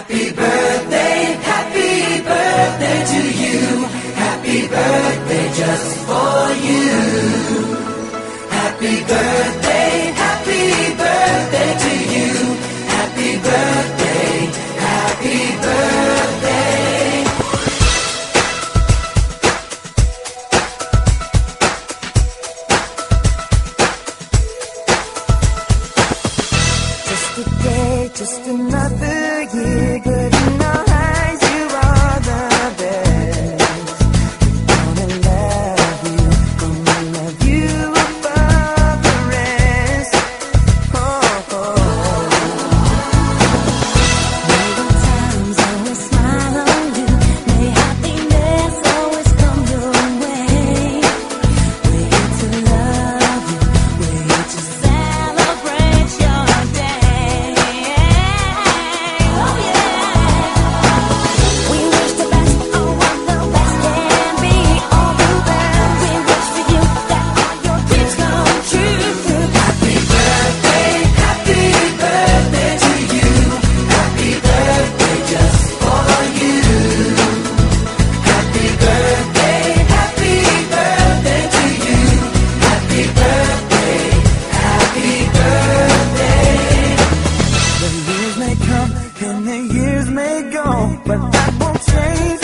Happy birthday to you. Happy birthday just for you. Happy birthday to you. Happy birthday, happy birthday. Just a day, just another year, good in our eyes, you are the best. Gonna love you above the rest. May the times always smile on you, may happiness always come your way. We're here to love you, we're here to celebrate your day. Oh yeah. We wish the best for what the best can be. All the best. We wish for you that all your dreams come true. Happy birthday to you. Happy birthday just for you. Happy birthday to you. Happy birthday, happy birthday. The years may come and the years may go, but that won't change